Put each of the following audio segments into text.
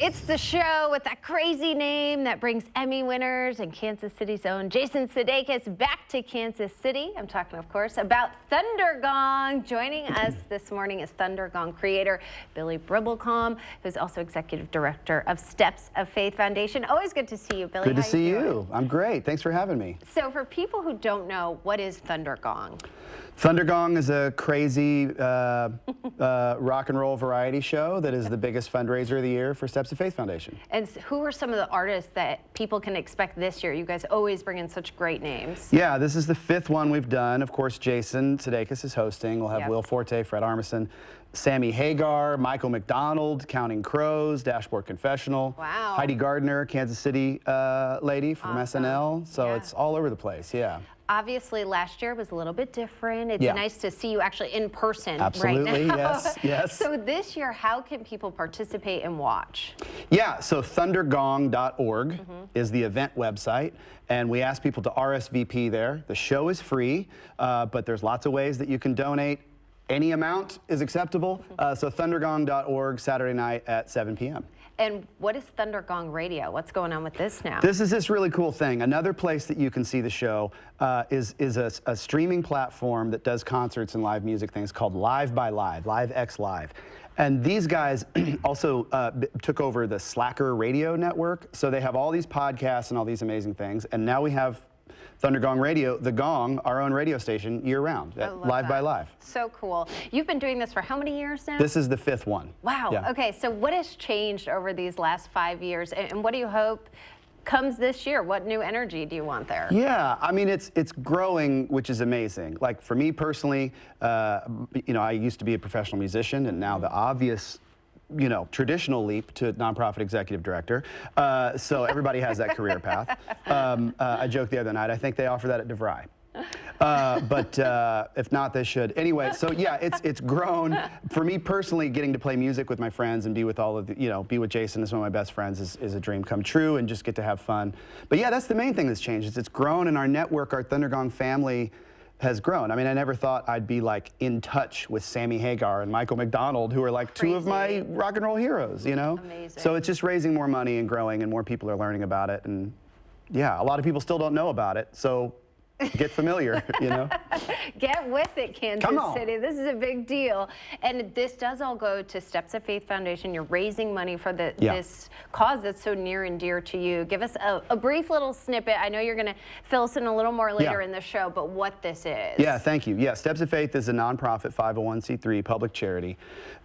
It's the show with that crazy name that brings Emmy winners and Kansas City's own Jason Sudeikis back to Kansas City. I'm talking, of course, about Thundergong. Joining us this morning is Thundergong creator Billy Brimblecom, who's also executive director of Steps of Faith Foundation. Always good to see you, Billy. Good to see you. I'm great. Thanks for having me. So for people who don't know, what is Thundergong? Thundergong is a crazy rock and roll variety show that is the biggest fundraiser of the year for Steps of Faith Foundation. And who are some of the artists that people can expect this year? You guys always bring in such great names. Yeah, this is the 5th one we've done. Of course, Jason Sudeikis is hosting. We'll have Will Forte, Fred Armisen, Sammy Hagar, Michael McDonald, Counting Crows, Dashboard Confessional. Wow. Heidi Gardner, Kansas City lady from SNL. So it's all over the place, Obviously, last year was a little bit different. It's nice to see you actually in person right now. Yes, yes. So this year, how can people participate and watch? Yeah, so thundergong.org is the event website, and we ask people to RSVP there. The show is free, but there's lots of ways that you can donate. Any amount is acceptable. So thundergong.org, Saturday night at 7 p.m. And what is Thundergong Radio? What's going on with this now? This is this really cool thing. Another place that you can see the show is a streaming platform that does concerts and live music things called Live by Live, LiveX Live. And these guys also took over the Slacker radio network. So they have all these podcasts and all these amazing things. And now we have Thundergong Radio, The Gong, our own radio station year-round, Live by Live. So cool. You've been doing this for how many years now? This is the 5th one. Wow. Yeah. Okay, so what has changed over these last 5 years, and what do you hope comes this year? What new energy do you want there? Yeah, I mean, it's growing, which is amazing. Like for me personally, you know, I used to be a professional musician, and now the obvious traditional leap to nonprofit executive director. So everybody has that career path. I joked the other night, I think they offer that at DeVry. But if not, they should. Anyway, so yeah, it's grown. For me personally, getting to play music with my friends and be with all of the, be with Jason as one of my best friends is a dream come true, and just get to have fun. But yeah, that's the main thing that's changed. It's grown, and our network, our Thundergong family, has grown. I mean, I never thought I'd be like in touch with Sammy Hagar and Michael McDonald, who are like two of my rock and roll heroes, Amazing. So it's just raising more money and growing, and more people are learning about it. And yeah, a lot of people still don't know about it. So get familiar, Get with it, Kansas City. This is a big deal. And this does all go to Steps of Faith Foundation. You're raising money for this cause that's so near and dear to you. Give us a brief little snippet. I know you're going to fill us in a little more later in the show, but what this is. Yeah, thank you. Yeah, Steps of Faith is a nonprofit 501c3 public charity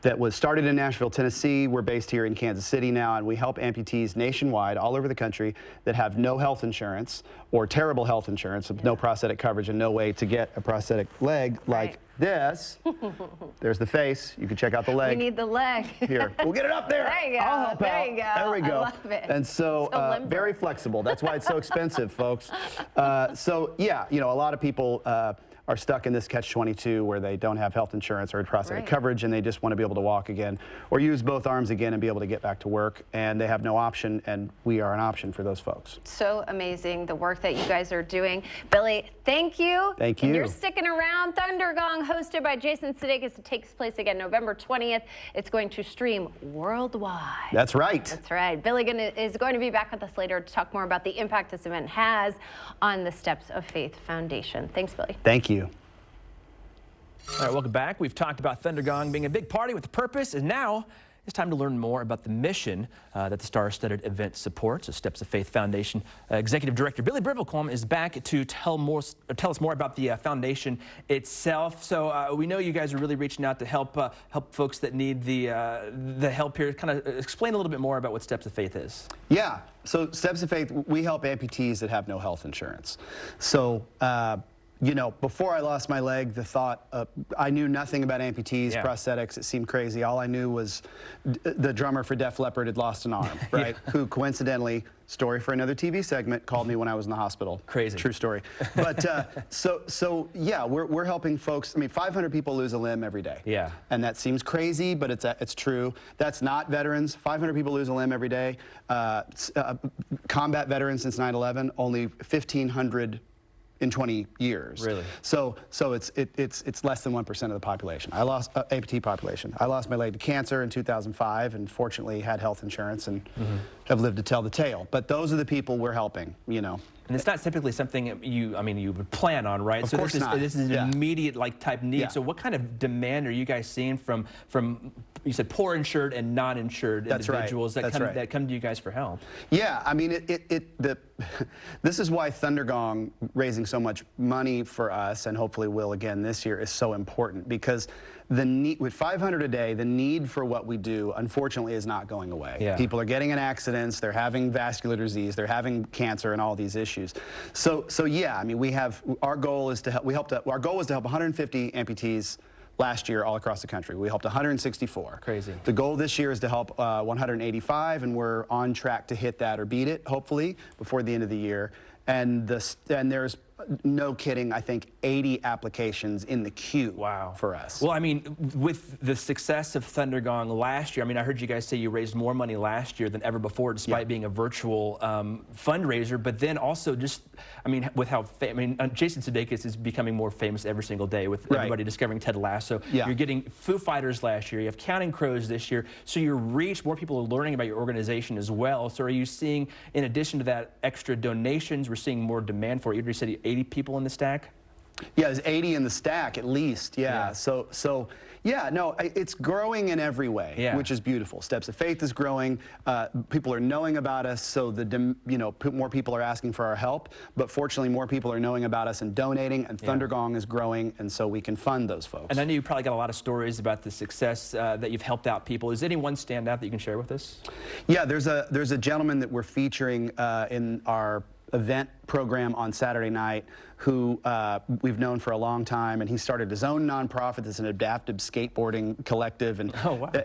that was started in Nashville, Tennessee. We're based here in Kansas City now, and we help amputees nationwide, all over the country, that have no health insurance or terrible health insurance with no prosthetic coverage and no way to get a prosthetic leg like this. There's the face. You can check out the leg. We need the leg. Here, we'll get it up there. There you go. I'll help there out. you go. There we go. I love it. And so, very flexible. That's why it's so expensive, folks. So yeah, a lot of people are stuck in this catch-22 where they don't have health insurance or prosthetic coverage, and they just want to be able to walk again or use both arms again and be able to get back to work, and they have no option, and we are an option for those folks. So amazing, the work that you guys are doing. Billy, thank you. Thank you. And you're sticking around. Thundergong, hosted by Jason Sudeikis. It takes place again November 20th. It's going to stream worldwide. That's right. That's right. Billy is going to be back with us later to talk more about the impact this event has on the Steps of Faith Foundation. Thanks, Billy. Thank you. All right, welcome back. We've talked about Thundergong being a big party with a purpose, and now it's time to learn more about the mission that the star-studded event supports. The Steps of Faith Foundation Executive Director Billy Brimblecom is back to tell us more about the foundation itself. So we know you guys are really reaching out to help folks that need the help here. Kind of explain a little bit more about what Steps of Faith is. Yeah. So Steps of Faith, we help amputees that have no health insurance. So before I lost my leg, the thought, I knew nothing about amputees, prosthetics. It seemed crazy. All I knew was the drummer for Def Leppard had lost an arm, right? Who coincidentally, story for another TV segment, called me when I was in the hospital. Crazy. True story. But so yeah, we're helping folks. I mean, 500 people lose a limb every day. Yeah. And that seems crazy, but it's true. That's not veterans. 500 people lose a limb every day. Combat veterans since 9/11, only 1,500 in 20 years. Really? So it's less than 1% of the population. I lost amputee population. I lost my leg to cancer in 2005, and fortunately had health insurance and have lived to tell the tale. But those are the people we're helping, you know. And it's not typically something you would plan on, right? Of course not. This is an immediate type need. Yeah. So what kind of demand are you guys seeing from you said poor insured and non-insured individuals that come to you guys for help? Yeah, I mean, this is why Thundergong raising so much money for us, and hopefully will again this year, is so important, because the need, with 500 a day, the need for what we do, unfortunately, is not going away. Yeah. People are getting in accidents, they're having vascular disease, they're having cancer, and all these issues. So yeah, I mean, our goal is to help. Our goal was to help 150 amputees last year all across the country. We helped 164. Crazy. The goal this year is to help 185, and we're on track to hit that or beat it, hopefully, before the end of the year. And there's, no kidding, I think 80 applications in the queue for us. Well, I mean, with the success of Thundergong last year, I mean, I heard you guys say you raised more money last year than ever before, despite being a virtual fundraiser. But then also just, I mean, with how, Jason Sudeikis is becoming more famous every single day with everybody discovering Ted Lasso. You're getting Foo Fighters last year, you have Counting Crows this year. So your reach, more people are learning about your organization as well. So are you seeing, in addition to that, extra donations, we're seeing more demand for it? You said 80 people in the stack? Yeah, there's 80 in the stack at least. Yeah. So yeah, no, it's growing in every way, which is beautiful. Steps of Faith is growing. People are knowing about us, so more people are asking for our help. But fortunately, more people are knowing about us and donating. And Thundergong is growing, and so we can fund those folks. And I know you probably got a lot of stories about the success that you've helped out people. Is any one stand out that you can share with us? Yeah, there's a gentleman that we're featuring in our event program on Saturday night who we've known for a long time, and he started his own nonprofit that's an adaptive skateboarding collective, and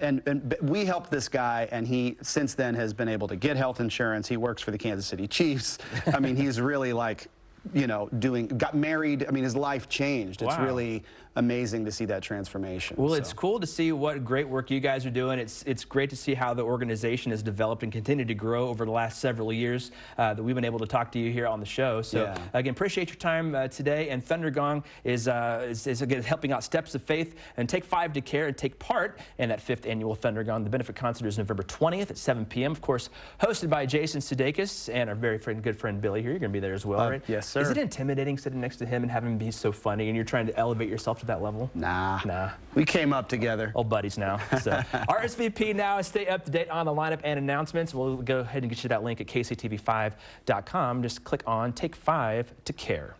and we helped this guy, and he since then has been able to get health insurance. He works for the Kansas City Chiefs. I mean, he's really got married. I mean, his life changed. It's really amazing to see that transformation. Well, it's cool to see what great work you guys are doing. It's great to see how the organization has developed and continued to grow over the last several years that we've been able to talk to you here on the show. So again, appreciate your time today. And Thundergong is again helping out Steps of Faith and Take 5 to Care and take part in that 5th annual Thundergong. The benefit concert is November 20th at 7 p.m. Of course, hosted by Jason Sudeikis and our very good friend Billy here. You're going to be there as well, right? Yes, sir. Is it intimidating sitting next to him and having him be so funny, and you're trying to elevate yourself to that level? Nah. We came up together. Old buddies now. So RSVP now and stay up to date on the lineup and announcements. We'll go ahead and get you that link at kctv5.com. Just click on Take 5 to Care.